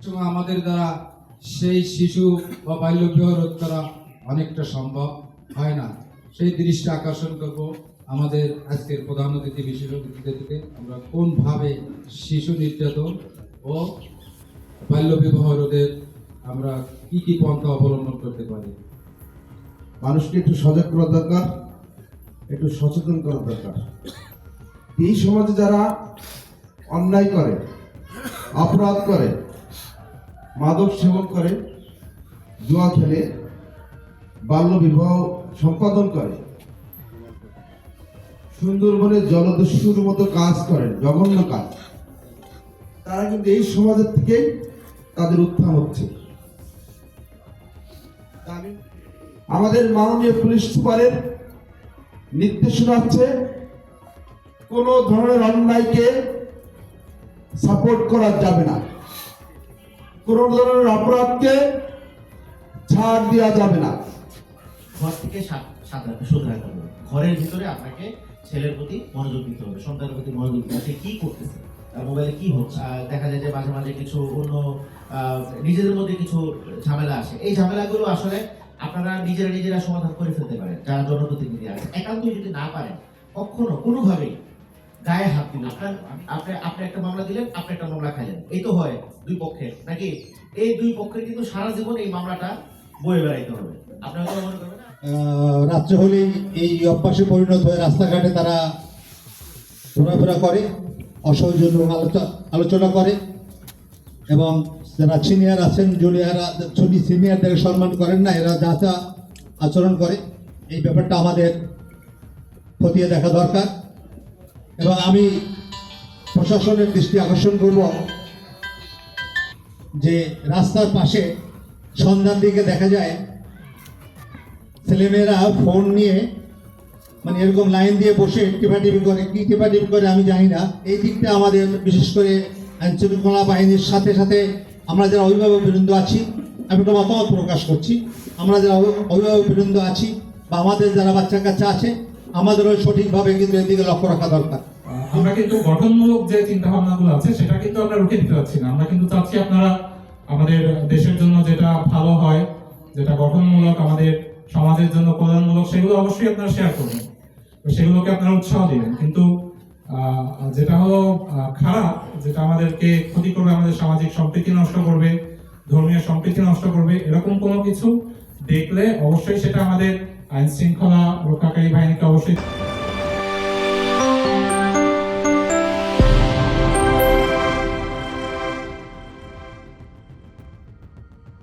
সময় আমাদের দ্বারা সেই শিশু বা বাল্যবিবাহ রোধ করা অনেকটা সম্ভব হয় না। সেই দৃষ্টি আকর্ষণ করব আমাদের আজকের প্রধান অতিথি বিশেষ অতিথিদের থেকে। আমরা কোনভাবে শিশু নির্যাতন ও বাল্যবিবাহ রোধের আমরা কি পন্থা অবলম্বন করতে পারি। মানুষকে একটু সজাগ করা দরকার, একটু সচেতন করা দরকার। এই সমাজে যারা অন্যায় করে, অপরাধ করে, মাদক সেবন করে, জুয়া খেলে, বাল্য বিবাহ সম্পাদন করে, সুন্দরবনের জলদস্যুর মতো কাজ করেন, জঘন্য কাজ, তারা কিন্তু এই সমাজের থেকেই তাদের উত্থান হচ্ছে। আমাদের মাননীয় পুলিশ সুপারের নির্দেশনা হচ্ছে কোন ধরনের অন্যায়কে সাপোর্ট করা যাবে না, কোন ধরনের অপরাধকে ছাড় দেওয়া যাবে না। ঘর থেকে শুধু রাখতে হবে, ঘরের ভিতরে আপনাকে ছেলের প্রতি মনোযোগ দিতে হবে, সন্তানের প্রতি মনোযোগ দিতে হবে। সে কি করতেছে, মোবাইলে কি হচ্ছে, দেখা যায় যে মাঝে মাঝে কিছু অন্য নিজেদের মধ্যে কিছু ঝামেলা আসে। এই ঝামেলাগুলো আসলে আপনারা নিজেরা সমাধান করে ফেলতে পারেন যারা জনপ্রতিনিধি আছে। একান্তই যদি না পারেন, কখনো কোনোভাবেই গায়ে হাত দিবেন। আপনি একটা মামলা দিলেন, আপনি একটা মামলা খাইলেন, এই তো হয় দুই পক্ষের, নাকি? এই দুই পক্ষের কিন্তু সারা জীবন এই মামলাটা বয়ে বেড়াইতে হবে। আপনি হয়তো মনে করবেন রাত্রে হলেই এই অভ্যাসে পরিণত হয়ে রাস্তাঘাটে তারা ঘোরাফেরা করে, অসৌজন্য আলোচনা করে এবং যারা সিনিয়র আছেন সিনিয়রদের সম্মান করেন না, এরা যা যা আচরণ করে। এই ব্যাপারটা আমাদের খতিয়ে দেখা দরকার এবং আমি প্রশাসনের দৃষ্টি আকর্ষণ করব যে রাস্তার পাশে সন্ধ্যার দিকে দেখা যায় ছেলেমেয়েরা ফোন নিয়ে মানে এরকম লাইন দিয়ে বসে টিপাটিপি করে, কি টিপাটিপি করে আমি জানি না। এই দিকটা আমাদের বিশেষ করে আইনশৃঙ্খলা বাহিনীর সাথে সাথে আমরা যারা অভিভাবক বৃন্দ আছি, আমি একটা মতামত প্রকাশ করছি, আমরা যারা অভিভাবক বৃন্দ আছি বা আমাদের যারা বাচ্চা কাচ্চা আছে, আমাদেরও সঠিকভাবে কিন্তু এদিকে লক্ষ্য রাখা দরকার। আমরা কিন্তু গঠনমূলক যে চিন্তা ভাবনাগুলো আছে সেটা কিন্তু আমরা রুখে দিতে পারছি না। আমরা কিন্তু চাচ্ছি আপনারা আমাদের দেশের জন্য যেটা ভালো হয়, যেটা গঠনমূলক, আমাদের সমাজের জন্য কল্যাণমূলক, সেগুলো অবশ্যই আপনারা শেয়ার করবেন, সেগুলোকে আপনারা উৎসাহ দিবেন। কিন্তু যেটা হলো খারাপ, যেটা আমাদেরকে ক্ষতি করবে, আমাদের সামাজিক সম্প্রীতি নষ্ট করবে, ধর্মীয় সম্প্রীতি নষ্ট করবে, এরকম কোনো কিছু দেখলে অবশ্যই সেটা আমাদের আইন শৃঙ্খলা রক্ষাকারী বাহিনীকে অবশ্যই